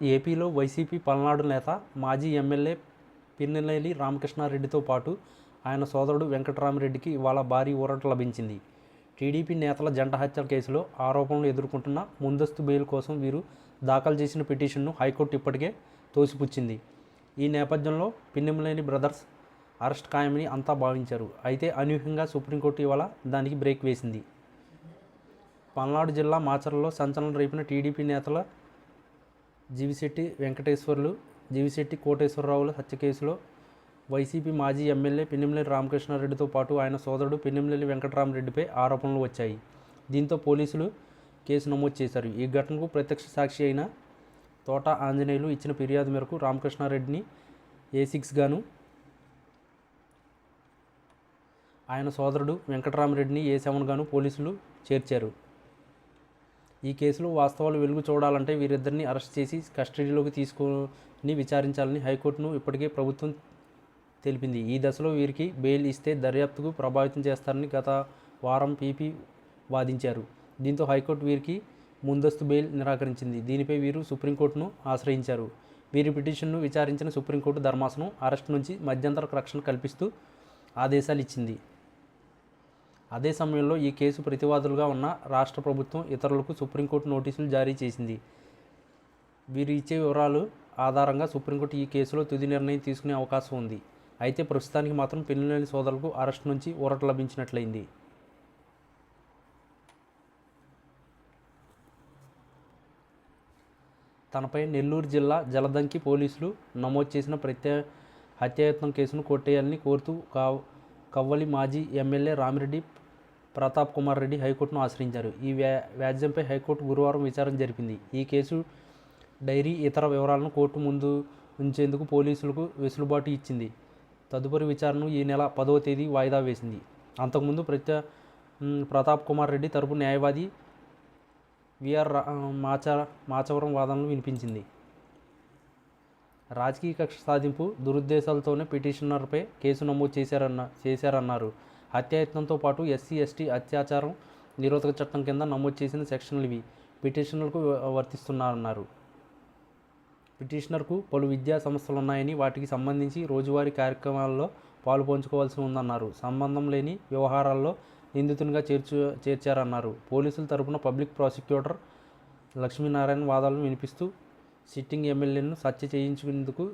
ఏపీలో వైసీపీ పల్నాడు నేత మాజీ ఎమ్మెల్యే పిన్నెల్లి రామకృష్ణారెడ్డితో పాటు ఆయన సోదరుడు వెంకటరామిరెడ్డికి ఇవాళ భారీ ఊరట లభించింది. టీడీపీ నేతల జంట హత్యల కేసులో ఆరోపణలు ఎదుర్కొంటున్న ముందస్తు బెయిల్ కోసం వీరు దాఖలు చేసిన పిటిషన్ను హైకోర్టు ఇప్పటికే తోసిపుచ్చింది. ఈ నేపథ్యంలో పిన్నెల్లి బ్రదర్స్ అరెస్ట్ ఖాయమని అంతా భావించారు. అయితే అనూహ్యంగా సుప్రీంకోర్టు ఇవాళ దానికి బ్రేక్ వేసింది. పల్నాడు జిల్లా మాచర్లలో సంచలనం రేపిన టీడీపీ నేతల జీవిశెట్టి వెంకటేశ్వర్లు, జీవిశెట్టి కోటేశ్వరరావుల హత్య కేసులో వైసీపీ మాజీ ఎమ్మెల్యే పిన్నెల్లి రామకృష్ణారెడ్డితో పాటు ఆయన సోదరుడు పిన్నెల్లి వెంకటరామిరెడ్డిపై ఆరోపణలు వచ్చాయి. దీంతో పోలీసులు కేసు నమోదు చేశారు. ఈ ఘటనకు ప్రత్యక్ష సాక్షి అయిన తోట ఆంజనేయులు ఇచ్చిన ఫిర్యాదు మేరకు రామకృష్ణారెడ్డిని A6 గాను, ఆయన సోదరుడు వెంకటరామిరెడ్డిని A7 గాను పోలీసులు చేర్చారు. ఈ కేసులో వాస్తవాలు వెలుగు చూడాలంటే వీరిద్దరిని అరెస్ట్ చేసి కస్టడీలోకి తీసుకొని విచారించాలని హైకోర్టును ఇప్పటికే ప్రభుత్వం తెలిపింది. ఈ దశలో వీరికి బెయిల్ ఇస్తే దర్యాప్తుకు ప్రభావితం చేస్తారని గత వారం పీపీ వాదించారు. దీంతో హైకోర్టు వీరికి ముందస్తు బెయిల్ నిరాకరించింది. దీనిపై వీరు సుప్రీంకోర్టును ఆశ్రయించారు. వీరి పిటిషన్ను విచారించిన సుప్రీంకోర్టు ధర్మాసనం అరెస్ట్ నుంచి మధ్యంతర రక్షణ కల్పిస్తూ ఆదేశాలు ఇచ్చింది. అదే సమయంలో ఈ కేసు ప్రతివాదులుగా ఉన్న రాష్ట్ర ప్రభుత్వం ఇతరులకు సుప్రీంకోర్టు నోటీసులు జారీ చేసింది. వీరు ఇచ్చే వివరాలు ఆధారంగా సుప్రీంకోర్టు ఈ కేసులో తుది నిర్ణయం తీసుకునే అవకాశం ఉంది. అయితే ప్రస్తుతానికి మాత్రం పిన్నెల్లి సోదరులకు అరెస్ట్ నుంచి ఊరట లభించినట్లయింది. తనపై నెల్లూరు జిల్లా జలదంకి పోలీసులు నమోదు చేసిన హత్యాయత్నం కేసును కొట్టేయాలని కోరుతూ కవ్వలి మాజీ ఎమ్మెల్యే రామిరెడ్డి ప్రతాప్ కుమార్ రెడ్డి హైకోర్టును ఆశ్రయించారు. ఈ వ్యాజ్యంపై హైకోర్టు గురువారం విచారణ జరిపింది. ఈ కేసు డైరీ ఇతర వివరాలను కోర్టు ముందు ఉంచేందుకు పోలీసులకు వెసులుబాటు ఇచ్చింది. తదుపరి విచారణను ఈ నెల 10వ తేదీ వాయిదా వేసింది. అంతకుముందు ప్రతాప్ కుమార్ రెడ్డి తరపు న్యాయవాది విఆర్ మాచవరం వాదనలు వినిపించింది. రాజకీయ కక్ష సాధింపు దురుద్దేశాలతోనే పిటిషనర్పై కేసు నమోదు చేశారన్నారు. హత్యాయత్నంతో పాటు SC/ST అత్యాచారం నిరోధక చట్టం కింద నమోదు చేసిన సెక్షన్లు ఇవి పిటిషనర్లకు వర్తిస్తున్నారన్నారు. పిటిషనర్కు పలు విద్యా సంస్థలున్నాయని వాటికి సంబంధించి రోజువారీ కార్యక్రమాల్లో పాలు పంచుకోవాల్సి ఉందన్నారు. సంబంధం లేని వ్యవహారాల్లో నిందితునిగా చేర్చారన్నారు. పోలీసుల తరపున పబ్లిక్ ప్రాసిక్యూటర్ లక్ష్మీనారాయణ వాదనలు వినిపిస్తూ సిట్టింగ్ ఎమ్మెల్యేను హత్య చేయించేందుకు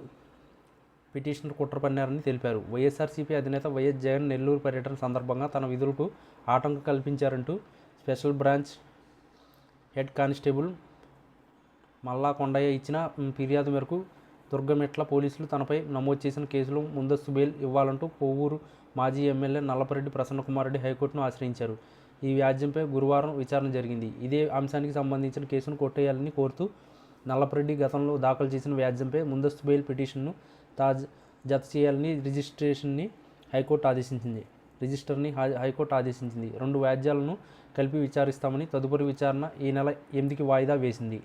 పిటిషనర్ కుట్ర పన్నారని తెలిపారు. వైఎస్ఆర్సీపీ అధినేత వైఎస్ జగన్ నెల్లూరు పర్యటన సందర్భంగా తన విధులకు ఆటంకం కల్పించారంటూ స్పెషల్ బ్రాంచ్ హెడ్ కానిస్టేబుల్ మల్లా కొండయ్య ఇచ్చిన ఫిర్యాదు మేరకు దుర్గమెట్ల పోలీసులు తనపై నమోదు చేసిన కేసులో ముందస్తు బెయిల్ ఇవ్వాలంటూ కొవ్వూరు మాజీ ఎమ్మెల్యే నల్లపరెడ్డి ప్రసన్నకుమార్ రెడ్డి హైకోర్టును ఆశ్రయించారు. ఈ వ్యాజ్యంపై గురువారం విచారణ జరిగింది. ఇదే అంశానికి సంబంధించిన కేసును కొట్టేయాలని కోరుతూ నల్లపరెడ్డి గతంలో దాఖలు చేసిన వ్యాజ్యంపై ముందస్తు బెయిల్ పిటిషన్ను జత చేయాలని రిజిస్టర్ని హైకోర్టు ఆదేశించింది. 2 వ్యాజ్యాలను కలిపి విచారిస్తామని తదుపరి విచారణ ఈ నెల 8కి వాయిదా వేసింది.